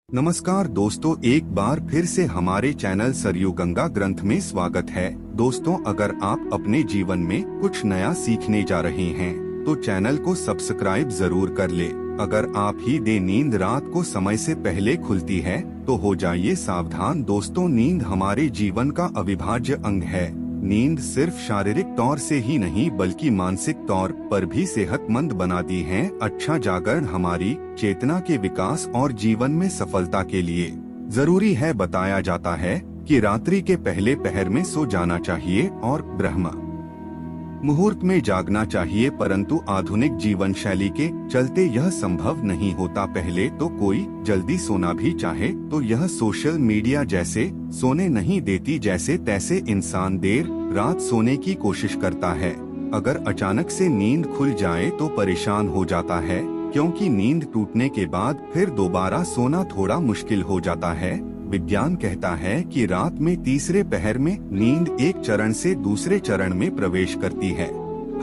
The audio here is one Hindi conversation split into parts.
नमस्कार दोस्तों, एक बार फिर से हमारे चैनल सरयू गंगा ग्रंथ में स्वागत है। दोस्तों, अगर आप अपने जीवन में कुछ नया सीखने जा रहे हैं तो चैनल को सब्सक्राइब जरूर कर ले। अगर आप ही दे नींद रात को समय से पहले खुलती है तो हो जाइए सावधान। दोस्तों, नींद हमारे जीवन का अविभाज्य अंग है। नींद सिर्फ शारीरिक तौर से ही नहीं बल्कि मानसिक तौर पर भी सेहतमंद बनाती है। अच्छा जागरण हमारी चेतना के विकास और जीवन में सफलता के लिए जरूरी है। बताया जाता है कि रात्रि के पहले पहर में सो जाना चाहिए और ब्रह्म मुहूर्त में जागना चाहिए, परंतु आधुनिक जीवन शैली के चलते यह संभव नहीं होता। पहले तो कोई जल्दी सोना भी चाहे तो यह सोशल मीडिया जैसे सोने नहीं देती। जैसे तैसे इंसान देर रात सोने की कोशिश करता है। अगर अचानक से नींद खुल जाए तो परेशान हो जाता है, क्योंकि नींद टूटने के बाद फिर दोबारा सोना थोड़ा मुश्किल हो जाता है। विज्ञान कहता है कि रात में तीसरे पहर में नींद एक चरण से दूसरे चरण में प्रवेश करती है,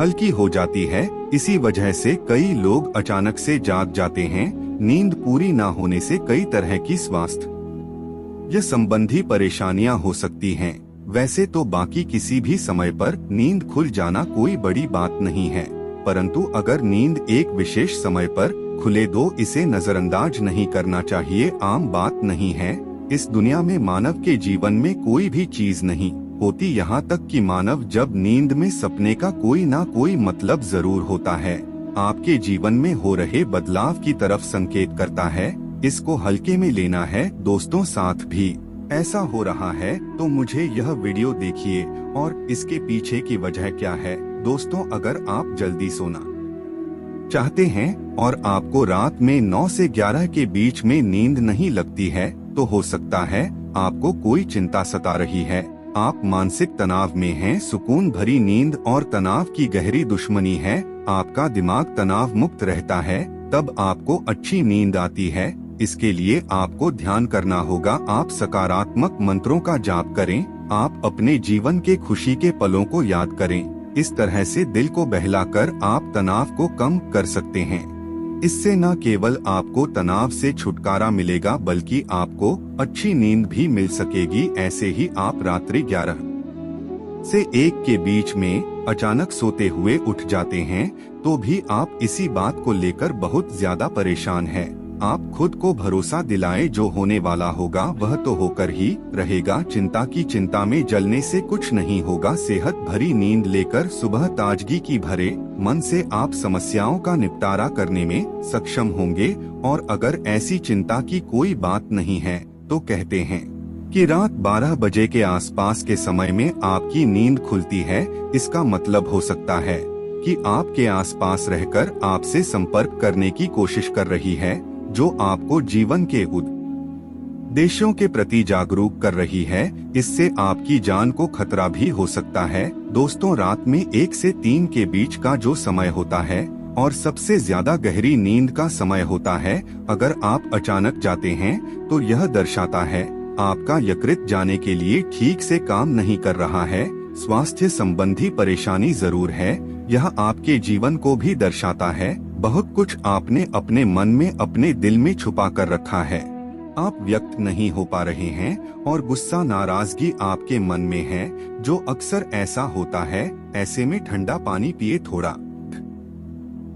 हल्की हो जाती है। इसी वजह से कई लोग अचानक से जाग जाते हैं। नींद पूरी ना होने से कई तरह की स्वास्थ्य संबंधी परेशानियां हो सकती हैं। वैसे तो बाकी किसी भी समय पर नींद खुल जाना कोई बड़ी बात नहीं है, परंतु अगर नींद एक विशेष समय पर खुले तो इसे नजरअंदाज नहीं करना चाहिए। आम बात नहीं है। इस दुनिया में मानव के जीवन में कोई भी चीज नहीं होती, यहाँ तक कि मानव जब नींद में सपने का कोई ना कोई मतलब जरूर होता है। आपके जीवन में हो रहे बदलाव की तरफ संकेत करता है। इसको हल्के में लेना है। दोस्तों, साथ भी ऐसा हो रहा है तो मुझे यह वीडियो देखिए और इसके पीछे की वजह क्या है। दोस्तों, अगर आप जल्दी सोना चाहते हैं और आपको रात में 9 से 11 के बीच में नींद नहीं लगती है तो हो सकता है आपको कोई चिंता सता रही है। आप मानसिक तनाव में हैं। सुकून भरी नींद और तनाव की गहरी दुश्मनी है। आपका दिमाग तनाव मुक्त रहता है, तब आपको अच्छी नींद आती है। इसके लिए आपको ध्यान करना होगा। आप सकारात्मक मंत्रों का जाप करें। आप अपने जीवन के खुशी के पलों को याद करें। इस तरह से दिल को बहलाकर आप तनाव को कम कर सकते हैं। इससे न केवल आपको तनाव से छुटकारा मिलेगा बल्कि आपको अच्छी नींद भी मिल सकेगी। ऐसे ही आप रात्रि 11 से 1 के बीच में अचानक सोते हुए उठ जाते हैं तो भी आप इसी बात को लेकर बहुत ज्यादा परेशान हैं। आप खुद को भरोसा दिलाएं, जो होने वाला होगा वह तो होकर ही रहेगा। चिंता की चिंता में जलने से कुछ नहीं होगा। सेहत भरी नींद लेकर सुबह ताजगी की भरे मन से आप समस्याओं का निपटारा करने में सक्षम होंगे। और अगर ऐसी चिंता की कोई बात नहीं है तो कहते हैं कि रात 12 बजे के आसपास के समय में आपकी नींद खुलती है। इसका मतलब हो सकता है कि आपके आसपास रहकर आपसे संपर्क करने की कोशिश कर रही है, जो आपको जीवन के उद्देश्यों के प्रति जागरूक कर रही है। इससे आपकी जान को खतरा भी हो सकता है। दोस्तों, रात में 1 से 3 के बीच का जो समय होता है और सबसे ज्यादा गहरी नींद का समय होता है। अगर आप अचानक जाते हैं तो यह दर्शाता है आपका यकृत जाने के लिए ठीक से काम नहीं कर रहा है। स्वास्थ्य संबंधी परेशानी जरूर है। यह आपके जीवन को भी दर्शाता है। बहुत कुछ आपने अपने मन में, अपने दिल में छुपा कर रखा है। आप व्यक्त नहीं हो पा रहे हैं और गुस्सा, नाराजगी आपके मन में है, जो अक्सर ऐसा होता है। ऐसे में ठंडा पानी पिए, थोड़ा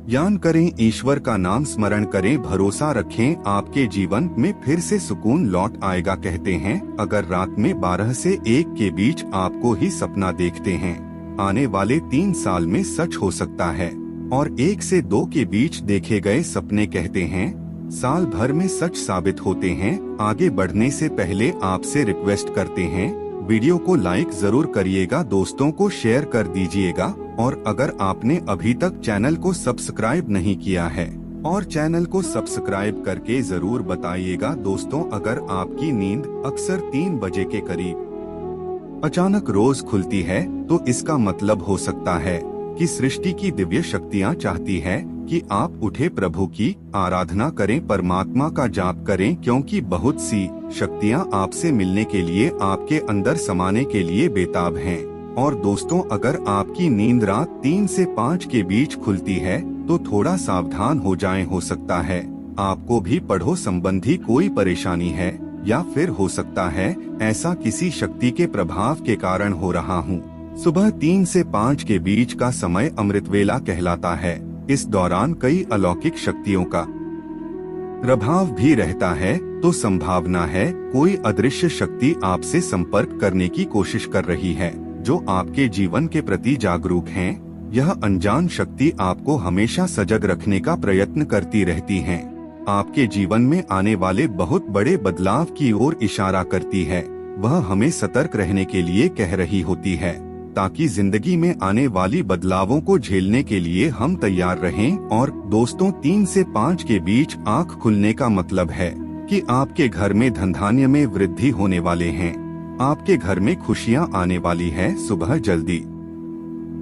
ध्यान करें, ईश्वर का नाम स्मरण करें, भरोसा रखें, आपके जीवन में फिर से सुकून लौट आएगा। कहते हैं अगर रात में 12 से 1 के बीच आपको ही सपना देखते हैं, आने वाले 3 साल में सच हो सकता है। और 1 से 2 के बीच देखे गए सपने कहते हैं साल भर में सच साबित होते हैं। आगे बढ़ने से पहले आपसे रिक्वेस्ट करते हैं, वीडियो को लाइक जरूर करिएगा, दोस्तों को शेयर कर दीजिएगा। और अगर आपने अभी तक चैनल को सब्सक्राइब नहीं किया है और चैनल को सब्सक्राइब करके जरूर बताइएगा। दोस्तों, अगर आपकी नींद अक्सर 3 बजे के करीब अचानक रोज खुलती है तो इसका मतलब हो सकता है कि सृष्टि की दिव्य शक्तियाँ चाहती है कि आप उठे, प्रभु की आराधना करें, परमात्मा का जाप करें, क्योंकि बहुत सी शक्तियाँ आपसे मिलने के लिए, आपके अंदर समाने के लिए बेताब हैं। और दोस्तों, अगर आपकी नींद रात 3 से 5 के बीच खुलती है तो थोड़ा सावधान हो जाएं। हो सकता है आपको भी पढ़ो संबंधी कोई परेशानी है, या फिर हो सकता है ऐसा किसी शक्ति के प्रभाव के कारण हो रहा हूँ। सुबह 3 से 5 के बीच का समय अमृत वेला कहलाता है। इस दौरान कई अलौकिक शक्तियों का प्रभाव भी रहता है, तो संभावना है कोई अदृश्य शक्ति आपसे संपर्क करने की कोशिश कर रही है, जो आपके जीवन के प्रति जागरूक हैं। यह अनजान शक्ति आपको हमेशा सजग रखने का प्रयत्न करती रहती हैं। आपके जीवन में आने वाले बहुत बड़े बदलाव की ओर इशारा करती है। वह हमें सतर्क रहने के लिए कह रही होती है, ताकि जिंदगी में आने वाली बदलावों को झेलने के लिए हम तैयार रहें। और दोस्तों, 3 से 5 के बीच आँख खुलने का मतलब है कि आपके घर में धन धान्य में वृद्धि होने वाले हैं। आपके घर में खुशियाँ आने वाली है। सुबह जल्दी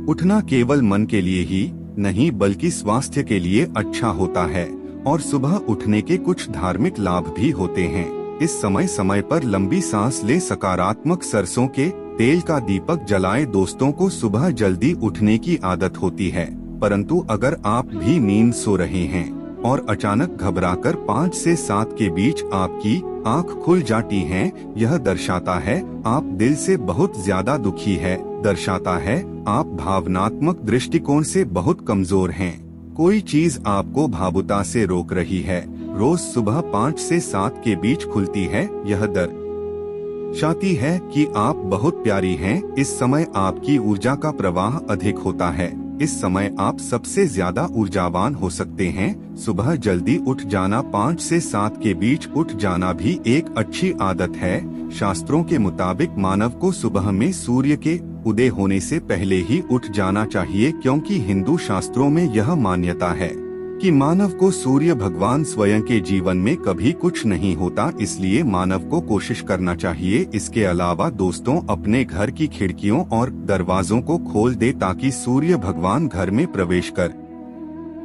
उठना केवल मन के लिए ही नहीं, बल्कि स्वास्थ्य के लिए अच्छा होता है। और सुबह उठने के कुछ धार्मिक लाभ भी होते हैं। इस समय पर लंबी सांस ले, सकारात्मक सरसों के तेल का दीपक जलाए। दोस्तों को सुबह जल्दी उठने की आदत होती है, परंतु अगर आप भी नींद सो रहे हैं और अचानक घबराकर 5 से 7 के बीच आपकी आंख खुल जाती है, यह दर्शाता है आप दिल से बहुत ज्यादा दुखी है। दर्शाता है आप भावनात्मक दृष्टिकोण से बहुत कमजोर हैं। कोई चीज आपको भावुकता से रोक रही है। रोज सुबह 5 से 7 के बीच खुलती है। यह दर्शाती है कि आप बहुत प्यारी हैं। इस समय आपकी ऊर्जा का प्रवाह अधिक होता है। इस समय आप सबसे ज्यादा ऊर्जावान हो सकते हैं। सुबह जल्दी उठ जाना, 5 से 7 के बीच उठ जाना भी एक अच्छी आदत है। शास्त्रों के मुताबिक मानव को सुबह में सूर्य के उदय होने से पहले ही उठ जाना चाहिए, क्योंकि हिंदू शास्त्रों में यह मान्यता है कि मानव को सूर्य भगवान स्वयं के जीवन में कभी कुछ नहीं होता, इसलिए मानव को कोशिश करना चाहिए। इसके अलावा दोस्तों, अपने घर की खिड़कियों और दरवाजों को खोल दे ताकि सूर्य भगवान घर में प्रवेश कर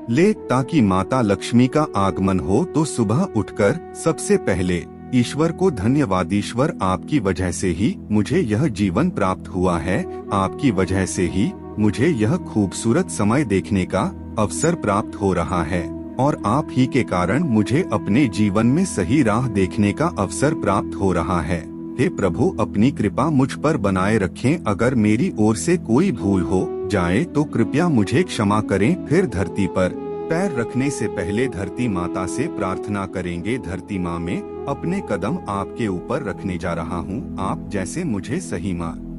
ले, ताकि माता लक्ष्मी का आगमन हो। तो सुबह उठकर सबसे पहले ईश्वर को धन्यवाद। ईश्वर, आपकी वजह से ही मुझे यह जीवन प्राप्त हुआ है। आपकी वजह से ही मुझे यह खूबसूरत समय देखने का अवसर प्राप्त हो रहा है, और आप ही के कारण मुझे अपने जीवन में सही राह देखने का अवसर प्राप्त हो रहा है। हे प्रभु, अपनी कृपा मुझ पर बनाए रखें। अगर मेरी ओर से कोई भूल हो जाए तो कृपया मुझे क्षमा करें। फिर धरती पर पैर रखने से पहले धरती माता से प्रार्थना करेंगे। धरती माँ में अपने कदम आपके ऊपर रखने जा रहा हूँ। आप जैसे मुझे सही मार्ग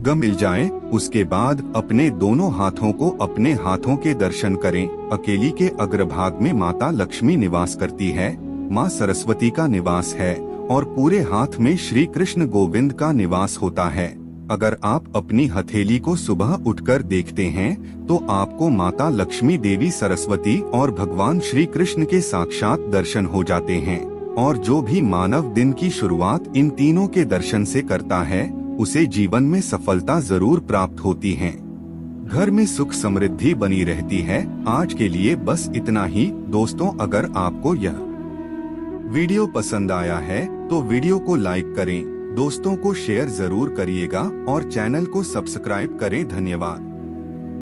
मिल जाए। उसके बाद अपने दोनों हाथों को अपने हाथों के दर्शन करें। अकेली के अग्रभाग में माता लक्ष्मी निवास करती है, माँ सरस्वती का निवास है, और पूरे हाथ में श्री कृष्ण गोविंद का निवास होता है। अगर आप अपनी हथेली को सुबह उठकर देखते हैं तो आपको माता लक्ष्मी, देवी सरस्वती और भगवान श्री कृष्ण के साक्षात दर्शन हो जाते हैं। और जो भी मानव दिन की शुरुआत इन तीनों के दर्शन से करता है, उसे जीवन में सफलता जरूर प्राप्त होती है। घर में सुख समृद्धि बनी रहती है। आज के लिए बस इतना ही। दोस्तों, अगर आपको यह वीडियो पसंद आया है तो वीडियो को लाइक करें, दोस्तों को शेयर जरूर करिएगा और चैनल को सब्सक्राइब करें। धन्यवाद।